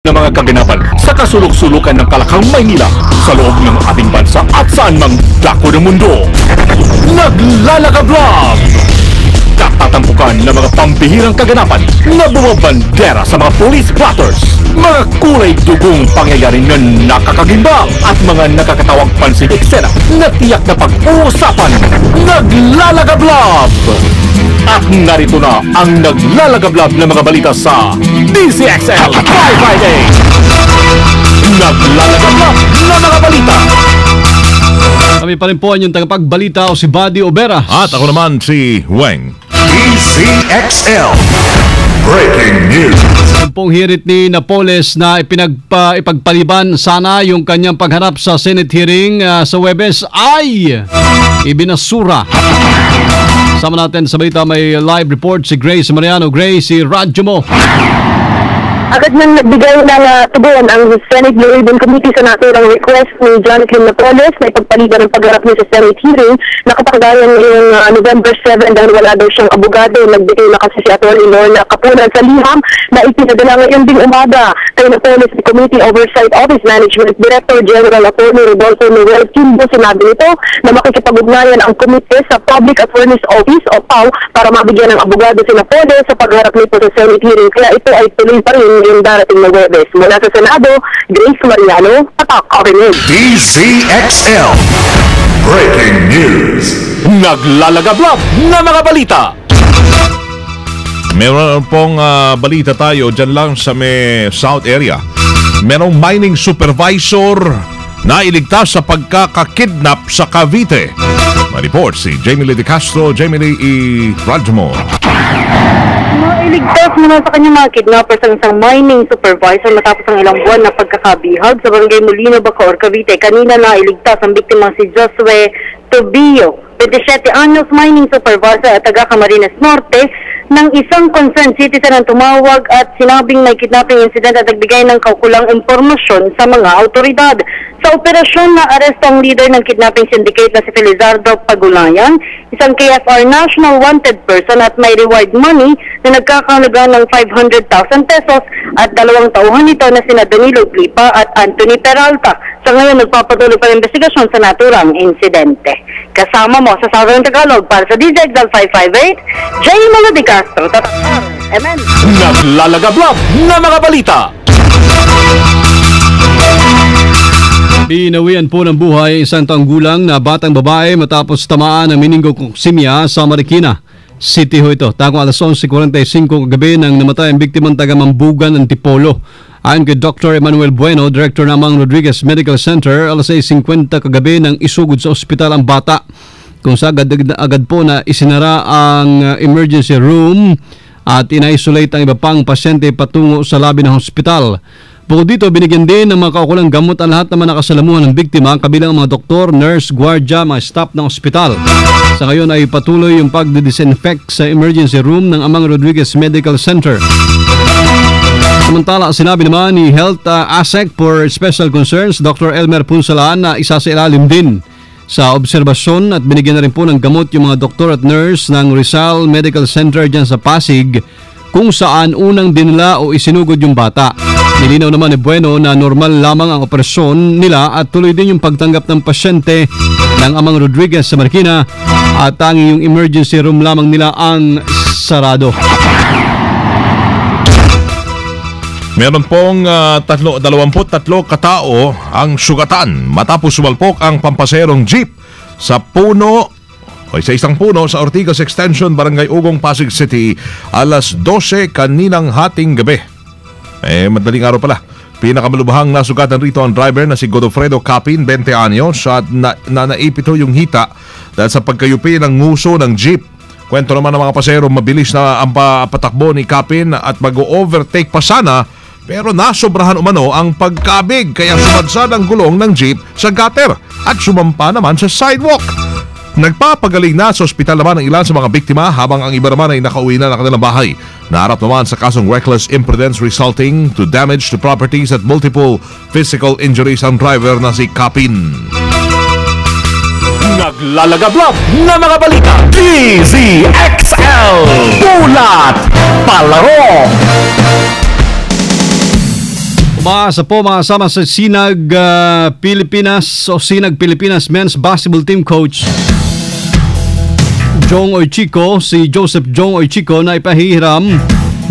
ng mga kaganapan sa kasulok-sulukan ng Kalakang Maynila sa loob ng ating bansa at saan mang dako ng mundo. Naglalaka Vlog! Katatampukan ng mga pambihirang kaganapan na bumabandera sa mga police blotters, mga kulay dugong pangyayari na nakakagimbang at mga nakakatawang pansin eksena na tiyak na pag-uusapan. Naglalaka Vlog! At narito na ang naglalagablab na mga balita sa DZXL 558. Naglalagablab na mga balita. Kami pa rin po ang inyong tagapagbalita o si Buddy Obera. At ako naman si Weng. DZXL Breaking News. Ang pong hirit ni Napoles na ipagpaliban sana yung kanyang pagharap sa Senate hearing sa Huwebes ay ibinasura. Sama natin sa balita may live report si Grace Mariano. Grace, si radyo mo. Agad nang nagbigay ng tugon ang Senate Blue Ribbon Committee sa naturang request ni Jonathan Napoles na ipagpaliban ng pagharap niya sa Senate hearing na kapagdayan ngayong November 7 dahil wala daw siyang abogado. Nagbigay na kasi si Atty. Lorna Capulan sa liham na ipinadala ngayon ding umaga kay Napoles ni Committee Oversight Office Management Director General Attorney Rodolfo Noel Kimbo. Sinabi nito na makikipag-ugnayan ang komite sa Public Attorney's Office o PAO para mabigyan ng abogado si Napoles sa pagharap nito sa Senate hearing. Kaya ito ay tuloy pa rin yung darating na Huwebes. Mula sa Senado, Grace Mariano, Patak Orinig. DZXL Breaking News. Naglalagablab na mga balita. Meron pong balita tayo dyan lang sa may South area. Merong mining supervisor na iligtas sa pagkakakidnap sa Cavite. Ma-report si Jamie Lee De Castro. Jamie Lee Radmo. Iligtas muna sa kanyang mga kidnappers ang isang mining supervisor matapos ang ilang buwan na pagkakabihag sa barangay Molino, Bacoor, Cavite. Kanina na iligtas ang biktimang si Josue Tobio, 27 anyos mining supervisor at taga Camarines Norte, ng isang concerned citizen ang tumawag at sinabing may kidnapping incident at nagbigay ng kaukulang impormasyon sa mga autoridad. Sa operasyon na aresto ang leader ng kidnapping syndicate na si Felizardo Pagulayan, isang KFR national wanted person at may reward money na nagkakahalaga ng 500,000 pesos at dalawang tauhan nito na sina Danilo Glipa at Anthony Peralta. Sa ngayon, nagpapatuloy pa ang investigasyon sa naturang insidente. Kasama mo sa Southern Tagalog para sa DZXL 558, J. Melody Castro. Amen. Naglalagablab na mga balita. Binawian po ng buhay isang taong gulang na batang babae matapos tamaan ng meningococemia sa Marikina City ho ito. Takong alas 11:45 kagabi nang namatay ang biktimang taga Mambugan, Antipolo. Ayon kay Dr. Emmanuel Bueno, Director ng Mang Rodriguez Medical Center, alas 6:50 kagabi nang isugod sa ospital ang bata. Kung sa agad po na isinara ang emergency room at ina-isolate ang iba pang pasyente patungo sa labi ng hospital. Bukod dito, binigyan din ng mga kaukulang gamot ang lahat naman nakasalamuhan ng biktima, kabilang mga doktor, nurse, gwardiya, mga staff ng ospital. Sa ngayon ay patuloy yung pagdidisinfect sa emergency room ng Amang Rodriguez Medical Center. Samantala, sinabi naman ni Health ASEC for Special Concerns, Dr. Elmer Punsalan, na isa sa ilalim din sa obserbasyon at binigyan na rin po ng gamot yung mga doktor at nurse ng Rizal Medical Center dyan sa Pasig, kung saan unang dinala o isinugod yung bata. Nilinaw naman ni Bueno na normal lamang ang operasyon nila at tuloy din yung pagtanggap ng pasyente ng Amang Rodriguez sa Marikina at tanging yung emergency room lamang nila ang sarado. Meron pong 23 katao ang sugatan matapos sumalpok ang pampaserong jeep sa isang puno sa Ortigas Extension, Barangay Ugong, Pasig City, alas 12 kaninang hating gabi. Madaling araw pala. Pinakamalubhang nasugatan rito ang driver na si Godofredo Capin, 20 anyos, at naipito yung hita dahil sa pagkayupi ng nguso ng jeep. Kwento naman ng mga pasero, mabilis na ang patakbo ni Capin at mag-overtake pa sana, pero nasobrahan umano ang pagkabig kaya sumadsad ang gulong ng jeep sa gutter at sumampa naman sa sidewalk. Nagpapagaling na sa ospital naman ang ilan sa mga biktima habang ang iba naman ay nakauwi na ng kanilang bahay. Naharap naman sa kasong reckless imprudence resulting to damage to properties at multiple physical injuries ang driver na si Capin. Naglalagablab na mga balita. DZXL Bulat Palaro. Umaasa po makasama sa Sinag Pilipinas o Sinag Pilipinas Men's Basketball Team Coach Jong Oychico, si Joseph Jong Oychico na ipahihiram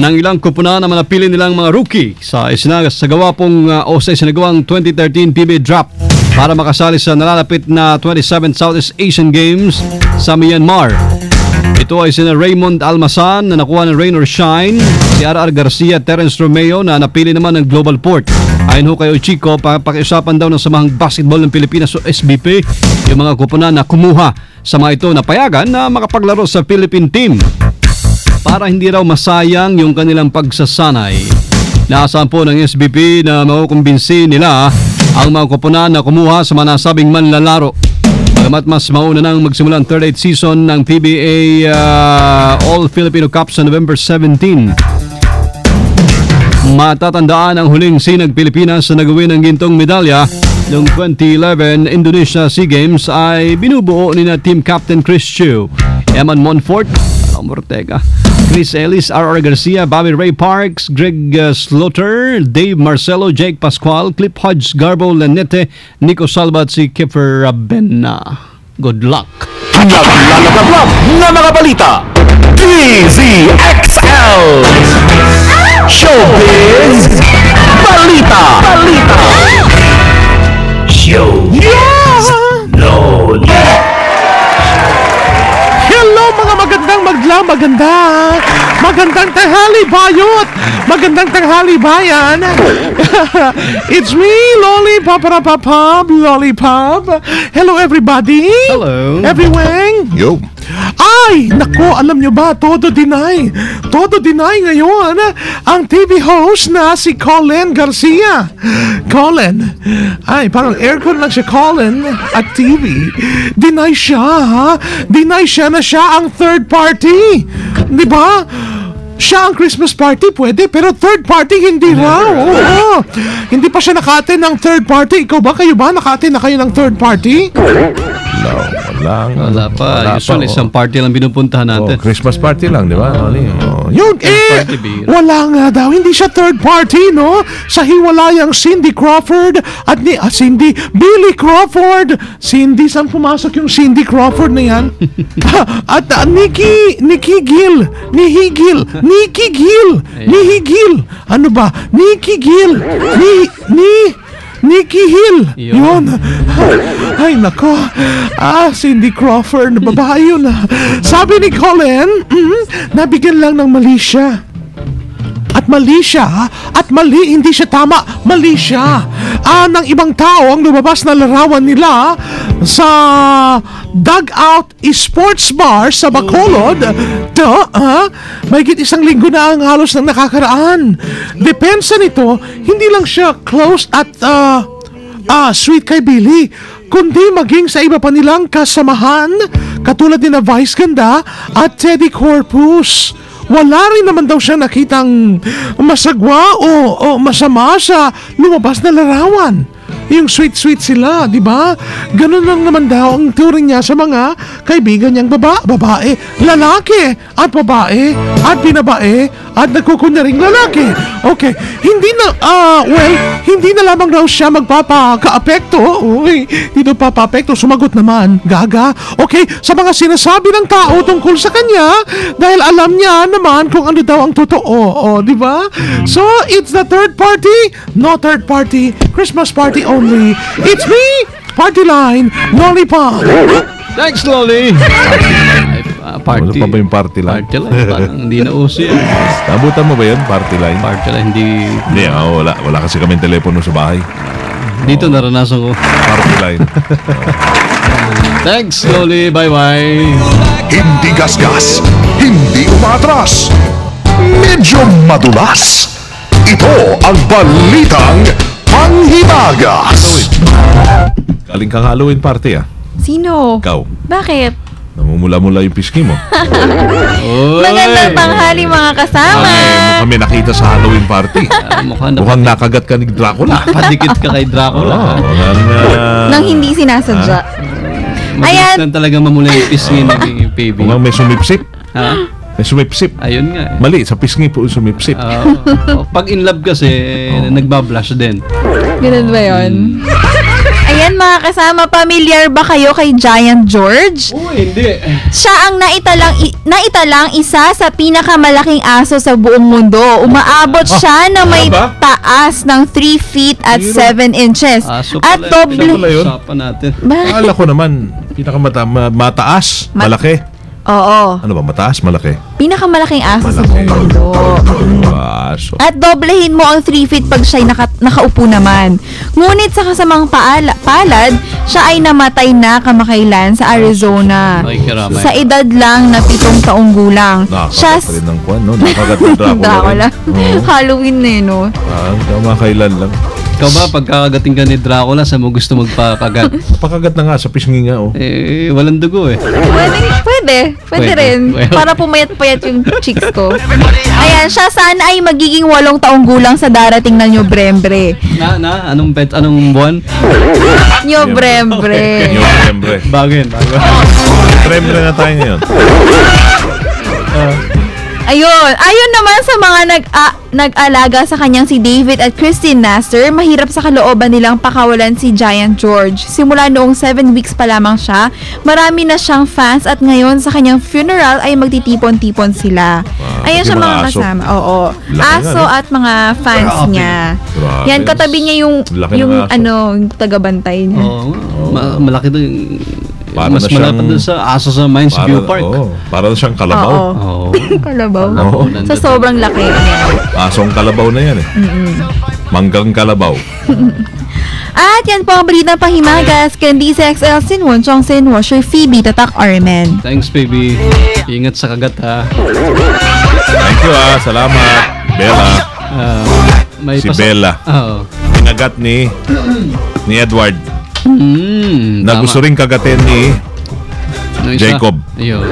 ng ilang kupunan na manapili nilang mga rookie sa isinagawa pong o sa isinagawang 2013 PBA Draft para makasali sa nalalapit na 27th Southeast Asian Games sa Myanmar. Ito ay sina Raymond Almasan na nakuha ng Rain or Shine, si R.R. Garcia at Terence Romeo na napili naman ng Global Port. Ayon ho kay Oychico, pakiusapan daw ng Samahang Basketball ng Pilipinas o SBP yung mga kupunan na kumuha sa mga ito na payagan na makapaglaro sa Philippine team para hindi raw masayang yung kanilang pagsasanay. Naasahan po ng SBP na makukumbinsi nila ang mga kupunan na kumuha sa mga nasabing manlalaro. Bagamat mas mauna nang magsimula ang 38th season ng PBA All Filipino Cup sa November 17. Matatandaan ang huling Sinag Pilipinas na nagawin ng gintong medalya noong 2011 Indonesia SEA Games ay binubuo ni na Team Captain Chris Chiu, Eman Monfort, Ortega, Chris Ellis, R.R. Garcia, Bobby Ray Parks, Greg Slaughter, Dave Marcelo, Jake Pascual, Clip Hodge, Garbo Lanete, Nico Salva at si Kiefer Rabena. Good luck! Naglalagablab na mga balita. DZXL Showbiz Balita. Showbiz Loli. Hello mga magandang tanghali bayot, magandang tanghali bayan. It's me, Lollipop, Lollipop. Hello everybody. Hello. Everyone. Yo. Ay, nako, alam nyo ba, todo deny ngayon ang TV host na si Colin Garcia. Colin, ay, parang aircon lang siya, Colin, at TV. Deny siya na siya ang third party. Di ba? Siya ang Christmas party, pwede, pero third party, hindi raw. Oo. Hindi pa siya naka-attend ng third party. Ikaw ba, kayo ba? Naka-attend na kayo ng third party? No, Wala pa. Usually, isang party lang binupuntahan natin. Christmas party lang, di ba? Yun, party beer. wala nga daw. Hindi siya third party, no? Sa hiwalayang Cindy Crawford at Billy Crawford. Cindy, saan pumasok yung Cindy Crawford na yan? At Nikki Gill. Ano ba? Nikki Gill. Nikki Hill. Yun. Ay, nako. Cindy Crawford. Babae yun. Sabi ni Colin, nabigyan lang ng mali siya. At mali siya, at mali, hindi siya tama, mali siya. Ng ibang tao ang lumabas na larawan nila sa Dugout Sports Bar sa Bacolod. Mahigit isang linggo na ang halos nang nakakaraan. Depensa nito, hindi lang siya close at sweet kay Billy, kundi maging sa iba pa nilang kasamahan, katulad ni na Vice Ganda at Teddy Corpus. Wala rin naman daw siya nakitang masagwa o masama sa lumabas na larawan. Yung sweet sila, di ba? Ganun lang naman daw ang turing niya sa mga kaibigan niyang babae, lalaki at babae at binabae at nagkukunyaring lalaki. Okay, hindi na lamang raw siya magpapaka-apekto. Uy, hindi daw papa-apekto, sumagot naman, gaga. Okay, sa mga sinasabi ng tao tungkol sa kanya dahil alam niya naman kung ano daw ang totoo, di ba? So, it's the third party, no third party, Christmas party only. It's me, Party Line, Lollipop. Thanks, Lolly. Party. Ano pa ba yung party line? Party line. Parang hindi na uso yan. Nabutan mo ba yun, party line? Party line, hindi. Hindi, wala kasi kami telepono sa bahay. Dito naranasan ko. Party line. Thanks, Lolly. Bye-bye. Hindi gasgas, hindi umatras, medyo madulas. Ito ang balitang panghimagas. Galing kang Halloween party, Sino? Ikaw. Bakit? Namumula-mula yung pisngi mo. Magandang tanghali mga kasama. Kami nakita sa Halloween party. Mukhang nakagat ka ni Dracula. Padikit ka kay Dracula. Nang hindi sinasadya. Ayan. Talaga mamula yung pisngi ng PB. Mukhang may sumipsip. Ha? May sumipsip. Ayun nga. Mali, sa pisngi po sumipsip. Pag in love kasi, nagbablush din. Ganun ba yun? Ayan mga kasama, familiar ba kayo kay Giant George? Hindi. Siya ang naitalang isa sa pinakamalaking aso sa buong mundo. Umaabot siya na may ba? taas ng 3 feet at 7 inches. Aso At pala. doble. Pala yun? Usapan natin. Akala ko naman, mataas, malaki. Oo. Ano ba, mataas, malaki? Pinakamalaking aso sa Malaki. buong mundo. Aso. At doblehin mo ang 3 feet pag siya'y nakaupo naman. Ngunit sa kasamang palad, siya ay namatay na kamakailan sa Arizona. Ay, karamay. Sa edad lang na 7 taong gulang. Siya Nakakagat rin ng kwan, no? Nakagat ng Dracula. Dracula. Oo. Halloween na no? Kamakailan lang. Ikaw ba, pagkakagating ka ni Dracula, sa mo gusto magpakagat? Pakagat na nga sa pisngi nga, oh. Walang dugo eh. Pwede rin. Well. Para pumayat-payat yung cheeks ko. Ayan, siya sana ay magiging 8 taong gulang sa darating na Nobyembre. Anong buwan? Nobyembre. Nobyembre. Bago. Nobyembre na tayo ngayon. Ayun. Ayon naman sa mga nag-alaga sa kanyang si David at Christine Nasser, mahirap sa kalooban nilang pakawalan si Giant George. Simula noong 7 weeks pa lamang siya, marami na siyang fans at ngayon sa kanyang funeral ay magtitipon-tipon sila. Ayun sa yung mga mga aso. kasama. Oo. Laki Aso nga, no? at mga fans Grabe. niya. Grabe. Yan, katabi niya Laki yung ng aso. yung tagabantay niya. Malaki doon. Para Mas na siyang- malapad doon sa aso sa Mines View Park. Para na siyang kalabaw. Oo. Kalabaw. Oo. Sa sobrang laki niya. Asong kalabaw na yan eh. Manggang kalabaw. At yan po ang balitang pahimagas. Candy XL Sinwon, Chong Sin, Washer, Phoebe, Tatak, Armen. Thanks, baby. Ingat sa kagat, ha. Thank you Salamat. Bella. May Si Bella. Oo. Pinagat ni Edward. Na Tama. gusto rin kagatin ni Nung isa. Jacob. Ayun.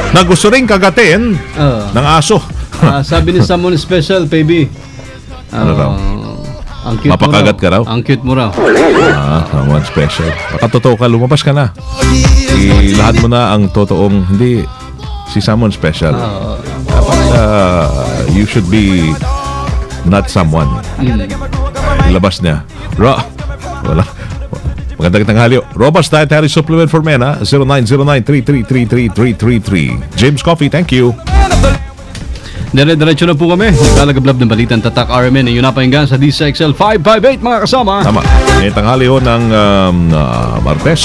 Na gusto rin kagatin ng aso. Sabi ni Someone Special, baby. Ano raw? Ang cute Mapakagat mo raw. ka raw? Ang cute mo raw. Someone special. Baka totoo ka, lumabas ka na. Lahat mo na ang totoong, hindi si someone special. Dapat you should be not someone. Ilabas niya. Wala. Magandang tanghali. Robust Dietary Supplement for Men, 0909-333-3333. James Coffee, thank you. Dire-diretso na po kami. Naglalagablab ng balitang Tatak RMN. Yung napahinggan sa DCXL 558, mga kasama. Tama. Ngayong tanghali ho ng Martes,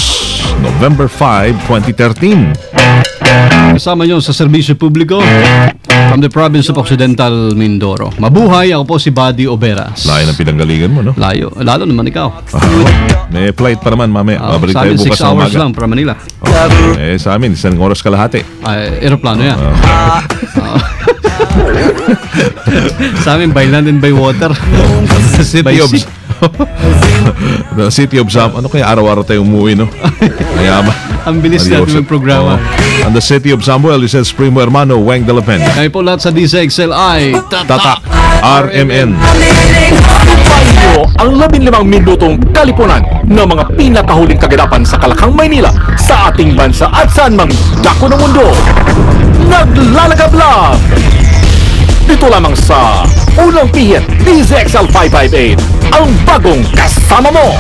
November 5, 2013. Kasama nyo sa serbisyo publiko from the province of Occidental Mindoro. Mabuhay, ako po si Buddy Oberas. Layo ng pinanggalingan mo, no? Layo. Lalo naman ikaw. May flight pa naman, mamaya. Babalik Sa tayo amin, 6 bukas ng hours umaga. lang para Manila. Sa amin, 1 oras kalahati. Aeroplano yan. Sa amin, by land and by water. City of The City of Sam. Ano kaya araw-araw tayo umuwi, no? Mayaman. Ang bilis natin ng programa. And the City of Samuel, this is Primo Hermano, Weng de la Peña. Kaya po lahat sa DCXL ay Tatak RMN. Payo ang 15 minutong kalipunan ng mga pinakahuling kaganapan sa Kalakang Maynila, sa ating bansa at saan mang dako ng mundo. Naglalagablab! Dito lamang sa Unang Pihit, DZXL 558, ang bagong kasama mo.